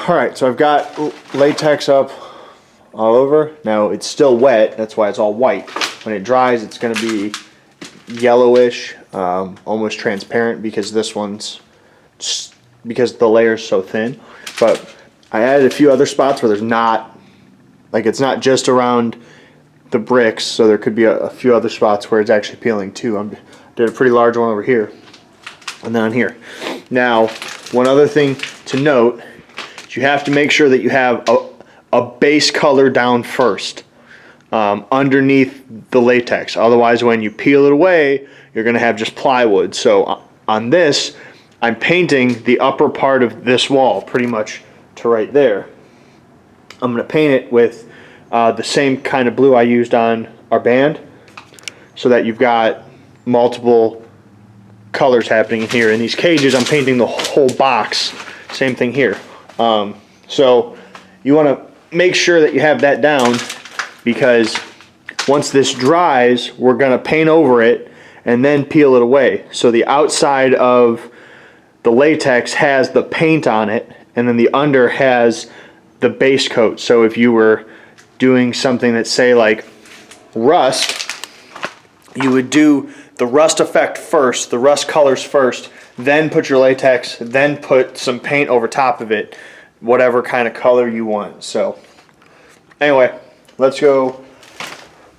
All right, so I've got latex up all over. Now it's still wet, that's why it's all white. When it dries, it's gonna be yellowish, almost transparent, because this one's just because the layer's so thin. But I added a few other spots where there's not, like, it's not just around the bricks, so there could be a few other spots where it's actually peeling too. I did a pretty large one over here and then on here. Now, one other thing to note is you have to make sure that you have a base color down first underneath the latex. Otherwise, when you peel it away, you're going to have just plywood. So on this, I'm painting the upper part of this wall pretty much to right there. I'm going to paint it with the same kind of blue I used on our band, so that you've got multiple colors happening here. In these cages, I'm painting the whole box. Same thing here. So you want to make sure that you have that down, because once this dries, we're going to paint over it and then peel it away. So the outside of the latex has the paint on it, and then the under has the base coat. So if you were doing something that, say, like rust, you would do the rust effect first, the rust colors first, then put your latex, then put some paint over top of it, whatever kind of color you want. So anyway, let's go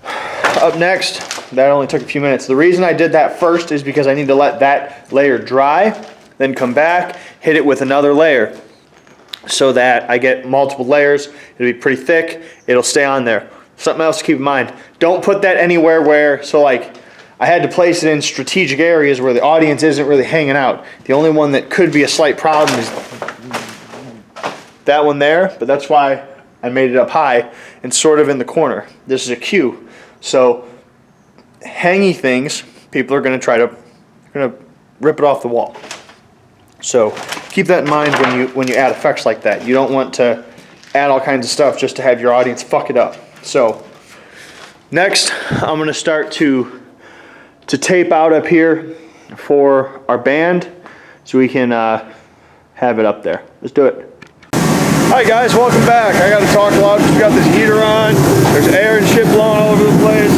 up next. That only took a few minutes. The reason I did that first is because I need to let that layer dry, then come back, hit it with another layer, so that I get multiple layers. It'll be pretty thick, it'll stay on there. Something else to keep in mind, don't put that anywhere where, so like, I had to place it in strategic areas where the audience isn't really hanging out. The only one that could be a slight problem is that one there, but that's why I made it up high and sort of in the corner. This is a cue. So hangy things, people are going to try to rip it off the wall. So keep that in mind when you add effects like that. You don't want to add all kinds of stuff just to have your audience fuck it up. So next, I'm going to start to tape out up here for our band, so we can have it up there. Let's do it. Alright guys, welcome back. I gotta talk a lot because we got this heater on, there's air and shit blowing all over the place,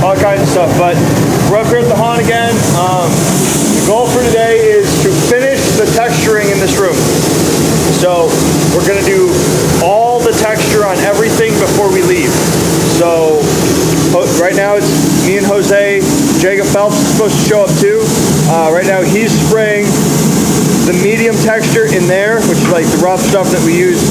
all kinds of stuff. But we're up here at the haunt again. The goal for today is to finish the texturing in this room. So we're gonna do all the texture on everything before we leave. So right now it's me and Jose. Jacob Phelps is supposed to show up too. Right now he's spraying the medium texture in there, which is like the rough stuff that we use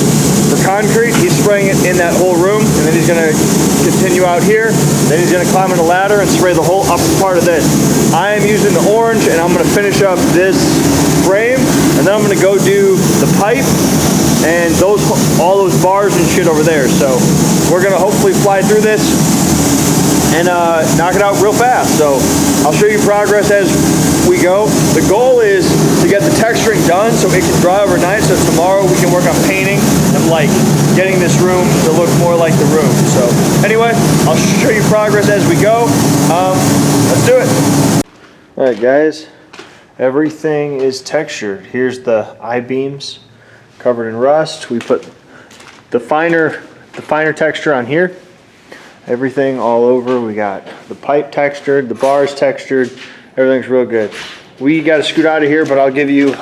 for concrete. He's spraying it in that whole room, and then he's gonna continue out here. Then he's gonna climb on a ladder and spray the whole upper part of this. I am using the orange, and I'm gonna finish up this frame, and then I'm gonna go do the pipe and all those bars and shit over there. So we're gonna hopefully fly through this and knock it out real fast. So I'll show you progress as we go. The goal is to get the texturing done so it can dry overnight, so tomorrow we can work on painting and like getting this room to look more like the room. So anyway, I'll show you progress as we go. Let's do it. All right guys, everything is textured. Here's the I-beams covered in rust. We put the finer texture on here. Everything all over. We got the pipe textured, the bars textured. Everything's real good. We got to scoot out of here, but I'll give you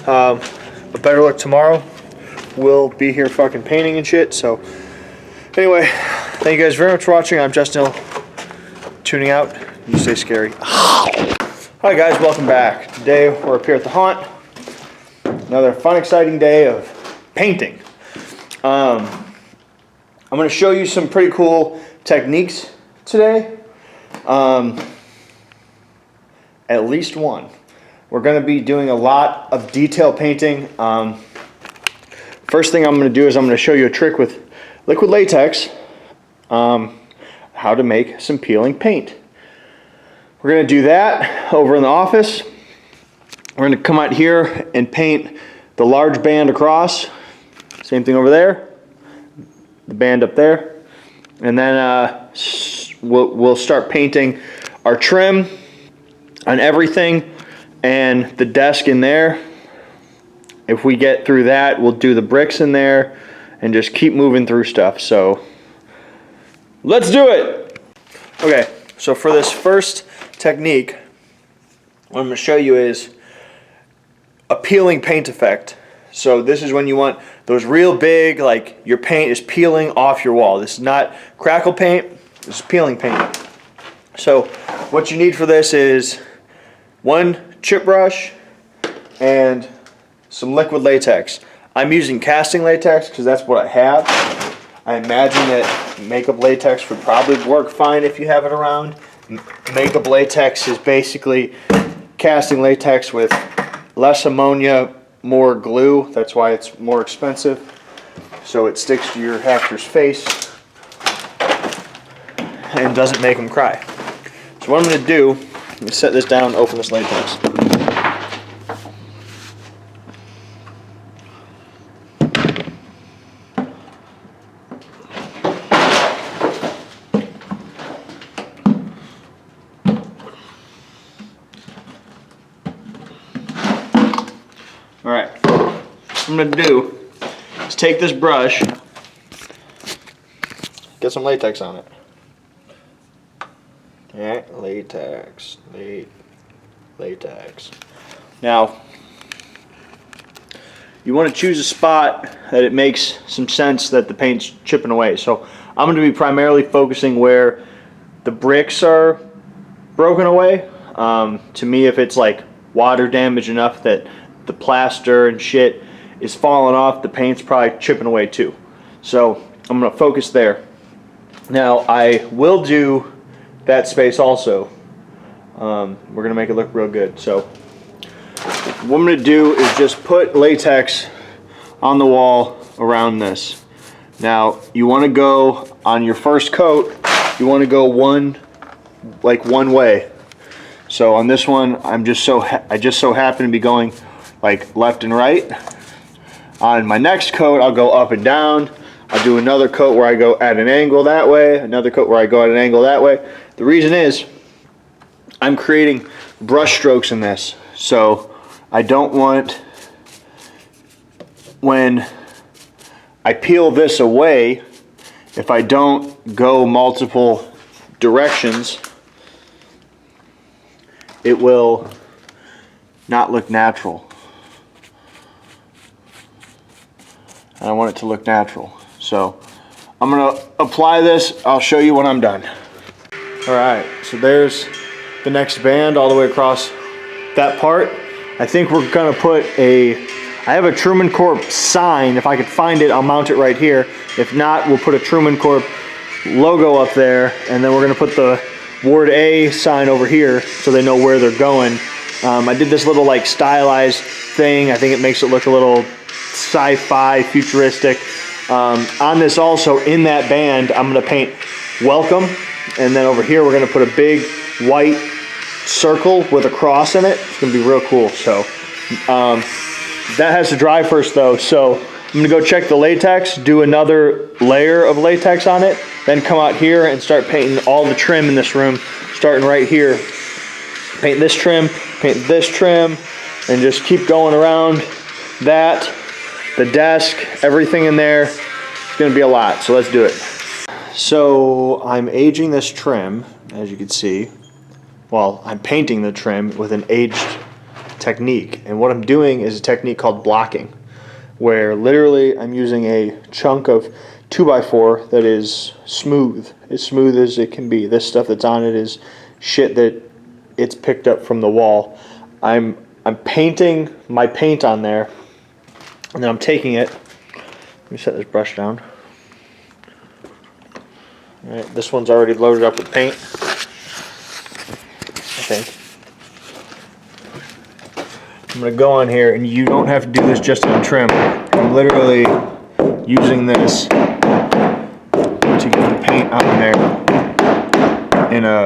a better look tomorrow. We'll be here fucking painting and shit. So anyway, thank you guys very much for watching. I'm Justin Hill, tuning out. You stay scary. Hi guys, welcome back. Today we're up here at the haunt. Another fun, exciting day of painting. I'm going to show you some pretty cool techniques today. At least one. We're going to be doing a lot of detail painting. First thing I'm going to do is I'm going to show you a trick with liquid latex, how to make some peeling paint. We're going to do that over in the office. We're going to come out here and paint the large band across. Same thing over there. The band up there. And then we'll start painting our trim on everything and the desk in there. if we get through that, we'll do the bricks in there and just keep moving through stuff. So let's do it. Okay, so for this first technique, what I'm going to show you is a peeling paint effect. So this is when you want those real big, like your paint is peeling off your wall. This is not crackle paint, this is peeling paint. So what you need for this is one chip brush and some liquid latex. I'm using casting latex because that's what I have. I imagine that makeup latex would probably work fine if you have it around. Makeup latex is basically casting latex with less ammonia, more glue. That's why it's more expensive. So it sticks to your actor's face and doesn't make them cry. So what I'm going to do is set this down and open this latex. Alright, what I'm going to do is take this brush, get some latex on it. Alright, latex. Now, you want to choose a spot that it makes some sense that the paint's chipping away. So I'm going to be primarily focusing where the bricks are broken away. To me, if it's like water damage enough that the plaster and shit is falling off, the paint's probably chipping away too. So I'm going to focus there. Now I will do that space also. We're going to make it look real good. So what I'm going to do is just put latex on the wall around this. Now you want to go on your first coat, you want to go one way. So on this one, I just so happen to be going like left and right. On my next coat, I'll go up and down. I'll do another coat where I go at an angle that way, another coat where I go at an angle that way. The reason is I'm creating brush strokes in this. So I don't want, when I peel this away, if I don't go multiple directions, it will not look natural. I want it to look natural. So I'm going to apply this. I'll show you when I'm done. Alright, so there's the next band all the way across that part. I think we're going to put I have a Truman Corp sign. If I could find it, I'll mount it right here. If not, we'll put a Truman Corp logo up there, and then we're going to put the Ward A sign over here so they know where they're going. I did this little like stylized thing. I think it makes it look a little sci-fi, futuristic. On this also, in that band, I'm going to paint welcome, and then over here we're going to put a big white circle with a cross in it. It's going to be real cool. So that has to dry first though, so I'm going to go check the latex, do another layer of latex on it, then come out here and start painting all the trim in this room, starting right here. Paint this trim, and just keep going around that, the desk, everything in there. It's going to be a lot, so let's do it. So I'm aging this trim, as you can see. Well, I'm painting the trim with an aged technique, and what I'm doing is a technique called blocking, where literally I'm using a chunk of 2x4 that is smooth as it can be. This stuff that's on it is shit that it's picked up from the wall. I'm painting my paint on there, and then I'm taking it. Let me set this brush down. All right, this one's already loaded up with paint, I think. I'm going to go on here, and you don't have to do this just on trim. I'm literally using this to get the paint on there in a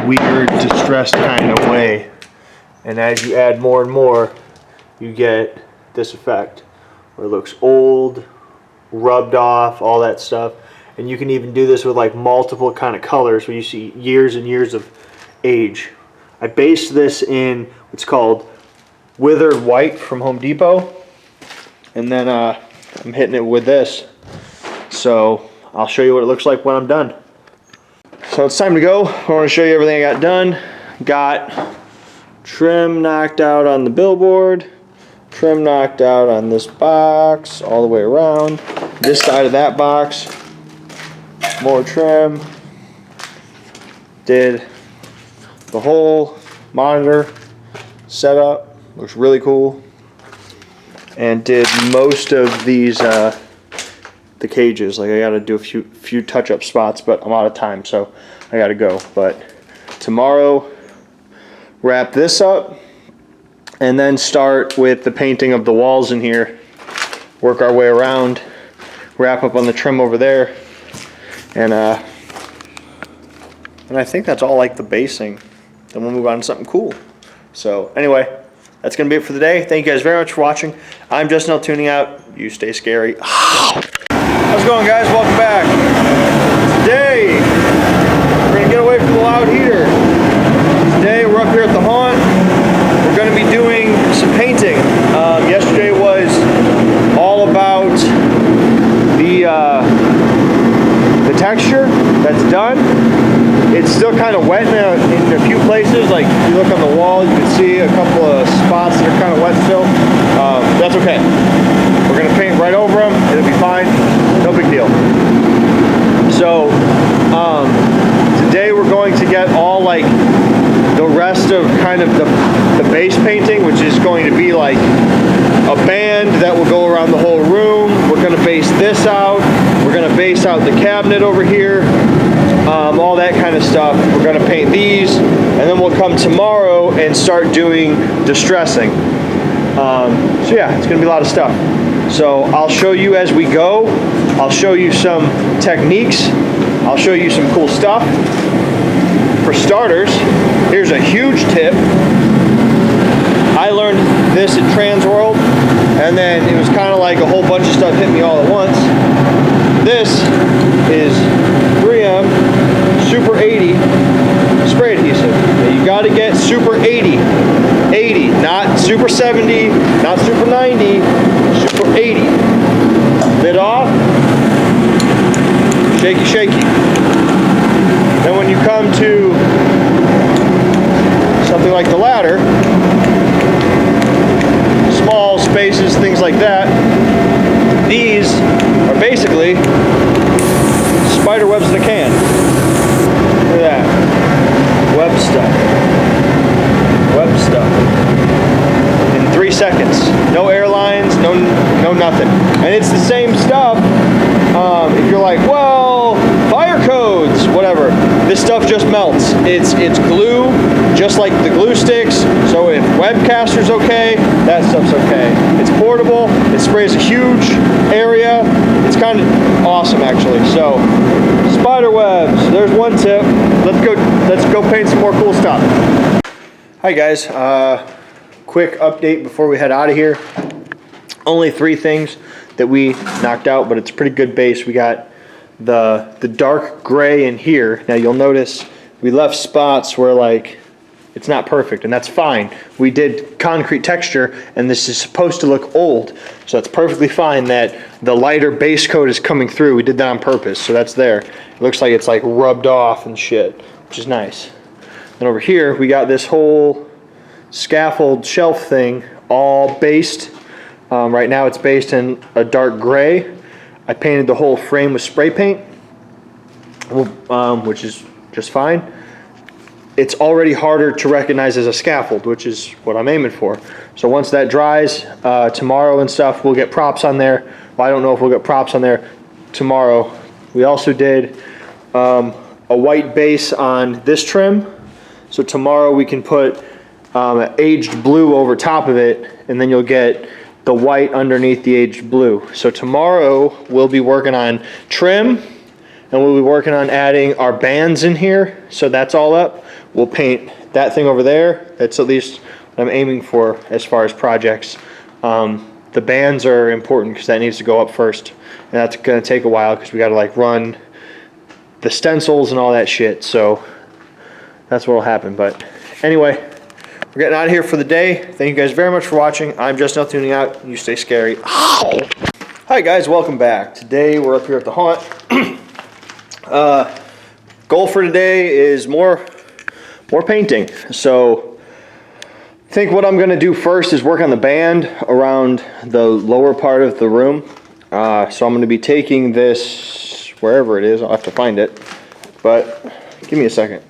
weird, distressed kind of way. And as you add more and more, you get this effect where it looks old, rubbed off, all that stuff. And you can even do this with like multiple kind of colors where you see years and years of age. I based this in what's called withered white from Home Depot. And then I'm hitting it with this. So I'll show you what it looks like when I'm done. So it's time to go. I want to show you everything I got done. Got trim knocked out on the billboard. Trim knocked out on this box all the way around. This side of that box. More trim. Did the whole monitor setup. Looks really cool. And did most of these the cages. Like I gotta do a few touch-up spots, but I'm out of time, so I gotta go. But tomorrow, wrap this up and then start with the painting of the walls in here. Work our way around, wrap up on the trim over there, and I think that's all like the basing. Then we'll move on to something cool. So anyway, that's gonna be it for the day. Thank you guys very much for watching. I'm Justin L. tuning out. You stay scary. How's it going, guys? Welcome back. Today, we're gonna get away from the loud heater. Today, we're up here at the haunt. We're gonna be doing some painting. Yesterday was all about the texture that's done. It's still kind of wet in a few places. Like if you look on the wall, you can see a couple of spots that are kind of wet still. That's okay. We're gonna paint right over them. It'll be fine. No big deal. So today we're going to get all like the rest of kind of the base painting, which is going to be like a band that will go around the whole room. We're gonna base this out. We're gonna base out the cabinet over here. All that kind of stuff. We're gonna paint these, and then we'll come tomorrow and start doing distressing. So yeah, it's gonna be a lot of stuff. So I'll show you as we go. I'll show you some techniques. I'll show you some cool stuff. For starters, here's a huge tip. I learned this at Transworld, and then it was kind of like a whole bunch of stuff hit me all at once. This is 3M Super 80 spray adhesive. Now you got to get Super 80. 80, not Super 70, not Super 90, Super 80. Lid off. Shaky, shaky. Then when you come to something like the ladder, small spaces, things like that, these are basically spider webs in a can. Look at that. Web stuff. Web stuff. In 3 seconds. No airlines, no nothing. And it's the same stuff. If you're like, well, fire codes, whatever. This stuff just melts. It's glue, just like the glue sticks. So if Webcaster's okay, that stuff's okay. It's portable. It sprays a huge area. It's kind of awesome, actually. So, spider webs. There's one tip. Let's go paint some more cool stuff. Hi guys. Quick update before we head out of here. Only 3 things that we knocked out, but it's a pretty good base. We got the dark gray in here. Now you'll notice we left spots where like it's not perfect, and that's fine. We did concrete texture, and this is supposed to look old, so it's perfectly fine that the lighter base coat is coming through. We did that on purpose, so that's there. It looks like it's like rubbed off and shit, which is nice. And over here we got this whole scaffold shelf thing all based. Right now it's based in a dark gray. I painted the whole frame with spray paint, which is just fine. It's already harder to recognize as a scaffold, which is what I'm aiming for. So once that dries, tomorrow and stuff, we'll get props on there. Well, I don't know if we'll get props on there tomorrow. We also did a white base on this trim. So tomorrow we can put aged blue over top of it, and then you'll get the white underneath the aged blue. So tomorrow we'll be working on trim, and we'll be working on adding our bands in here. So that's all up. We'll paint that thing over there. That's at least what I'm aiming for as far as projects. The bands are important because that needs to go up first, and that's gonna take a while because we gotta like run the stencils and all that shit. So that's what'll happen. But anyway, we're getting out of here for the day. Thank you guys very much for watching. I'm just now tuning out. You stay scary. Ow! Hi guys, welcome back. Today we're up here at the haunt. Goal for today is more painting. So I think what I'm going to do first is work on the band around the lower part of the room. So I'm going to be taking this wherever it is. I'll have to find it, but give me a second.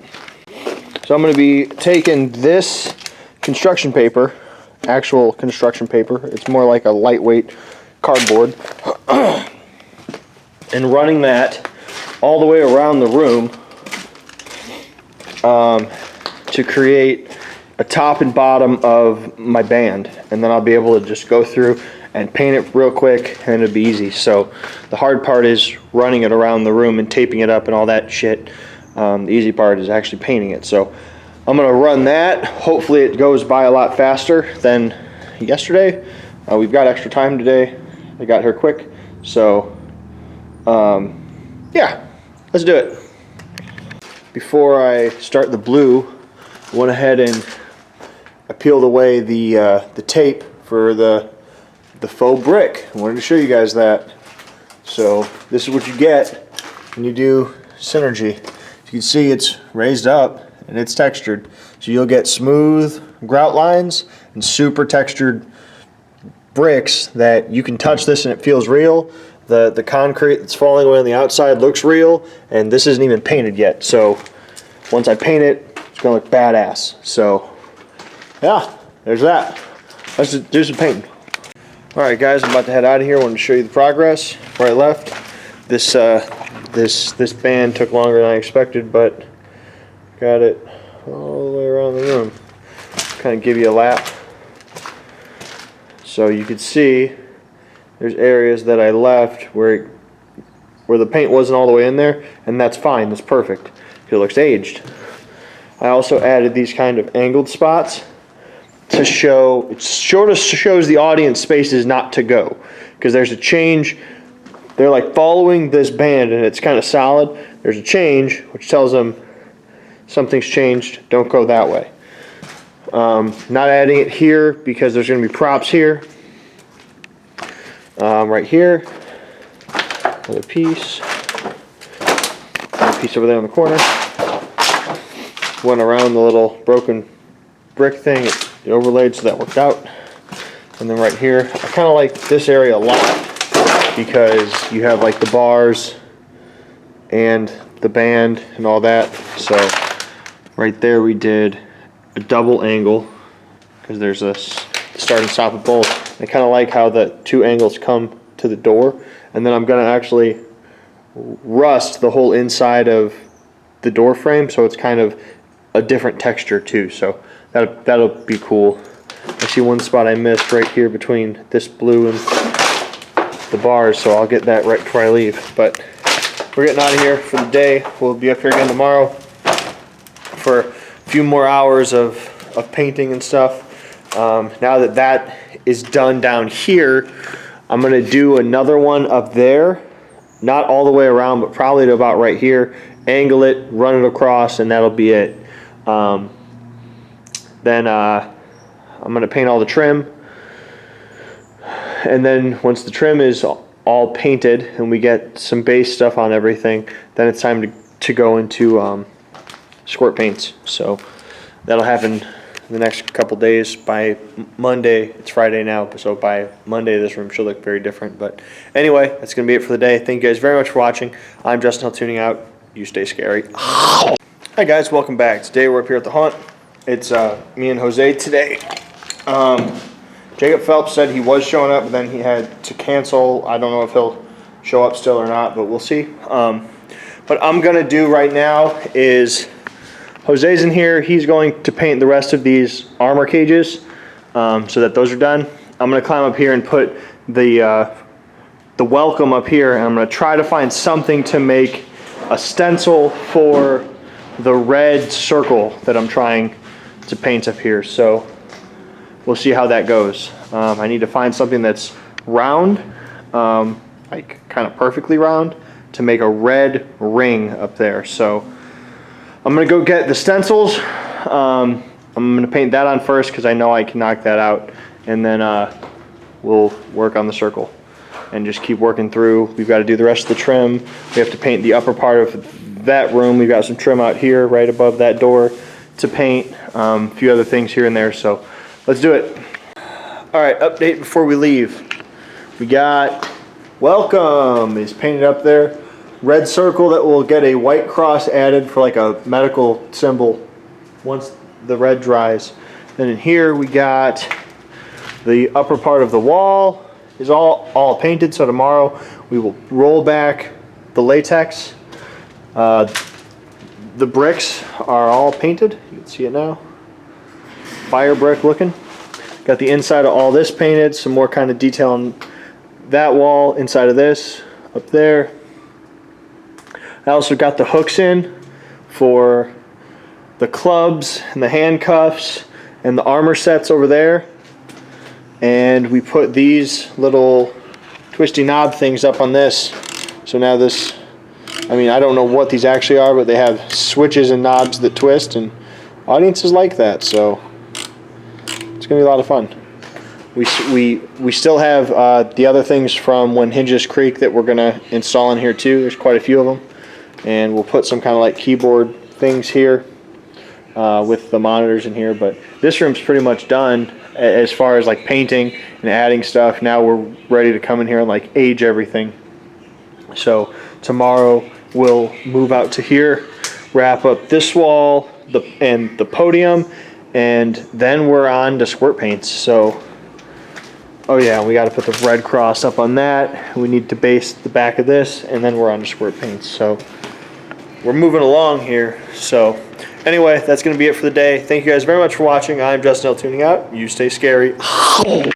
So I'm going to be taking this construction paper, actual construction paper. It's more like a lightweight cardboard, and running that all the way around the room to create a top and bottom of my band, and then I'll be able to just go through and paint it real quick, and it'll be easy. So the hard part is running it around the room and taping it up and all that shit. The easy part is actually painting it. So I'm gonna run that. Hopefully it goes by a lot faster than yesterday. We've got extra time today. I got here quick. So yeah, let's do it. Before I start the blue, I went ahead and I peeled away the tape for the faux brick. I wanted to show you guys that. So this is what you get when you do Synergy. As you can see, it's raised up and it's textured. So you'll get smooth grout lines and super textured bricks that you can touch this and it feels real. The concrete that's falling away on the outside looks real, and this isn't even painted yet. So once I paint it, it's gonna look badass. So yeah, there's that. Let's just do some painting. Alright guys, I'm about to head out of here. I wanted to show you the progress where I left. This band took longer than I expected, but got it all the way around the room. Kind of give you a lap. So you can see there's areas that I left where the paint wasn't all the way in there, and that's fine, that's perfect. It looks aged. I also added these kind of angled spots to show, it sort of shows the audience spaces not to go, because there's a change. They're like following this band and it's kind of solid. There's a change which tells them something's changed, don't go that way. Not adding it here because there's going to be props here. Right here, another piece over there in the corner. Went around the little broken brick thing, it overlaid, so that worked out. And then right here, I kind of like this area a lot because you have like the bars and the band and all that. So right there we did a double angle because there's a start and stop of both. I kind of like how the two angles come to the door, and then I'm going to actually rust the whole inside of the door frame, so it's kind of a different texture too. So that'll be cool. I see one spot I missed right here between this blue and the bars, so I'll get that right before I leave. But we're getting out of here for the day. We'll be up here again tomorrow for a few more hours of painting and stuff. Now that is done down here, I'm going to do another one up there, not all the way around, but probably to about right here, angle it, run it across, and that'll be it. Then I'm going to paint all the trim, and then once the trim is all painted and we get some base stuff on everything, then it's time to go into squirt paints. So that'll happen the next couple days. By Monday, it's Friday now, so by Monday this room should look very different. But anyway, that's going to be it for the day. Thank you guys very much for watching. I'm Justin Hill tuning out. You stay scary. Hi guys, welcome back. Today we're up here at the haunt. It's me and Jose today. Jacob Phelps said he was showing up, but then he had to cancel. I don't know if he'll show up still or not, but we'll see. What I'm going to do right now is, Jose's in here. He's going to paint the rest of these armor cages so that those are done. I'm going to climb up here and put the welcome up here, and I'm going to try to find something to make a stencil for the red circle that I'm trying to paint up here. So we'll see how that goes. I need to find something that's round, like kind of perfectly round, to make a red ring up there. So I'm gonna go get the stencils, I'm gonna paint that on first because I know I can knock that out, and then we'll work on the circle and just keep working through. We've got to do the rest of the trim. We have to paint the upper part of that room. We've got some trim out here right above that door to paint, a few other things here and there, so let's do it. All right, update before we leave. We got welcome is painted up there. Red circle that will get a white cross added for like a medical symbol once the red dries. Then in here we got the upper part of the wall is all painted, so tomorrow we will roll back the latex. The bricks are all painted. You can see it now. Fire brick looking. Got the inside of all this painted, some more kind of detail on that wall, inside of this, up there. I also got the hooks in for the clubs and the handcuffs and the armor sets over there. And we put these little twisty knob things up on this. So now this, I mean, I don't know what these actually are, but they have switches and knobs that twist, and audiences like that, so it's gonna be a lot of fun. We still have the other things from when Hinges Creek that we're gonna install in here too. There's quite a few of them, and we'll put some kind of like keyboard things here with the monitors in here. But this room's pretty much done as far as like painting and adding stuff. Now we're ready to come in here and like age everything. So tomorrow we'll move out to here, wrap up this wall and the podium, and then we're on to squirt paints. So, oh yeah, we got to put the red cross up on that. We need to base the back of this, and then we're on to squirt paints. So we're moving along here. So anyway, that's going to be it for the day. Thank you guys very much for watching. I'm Justin L. tuning out. You stay scary.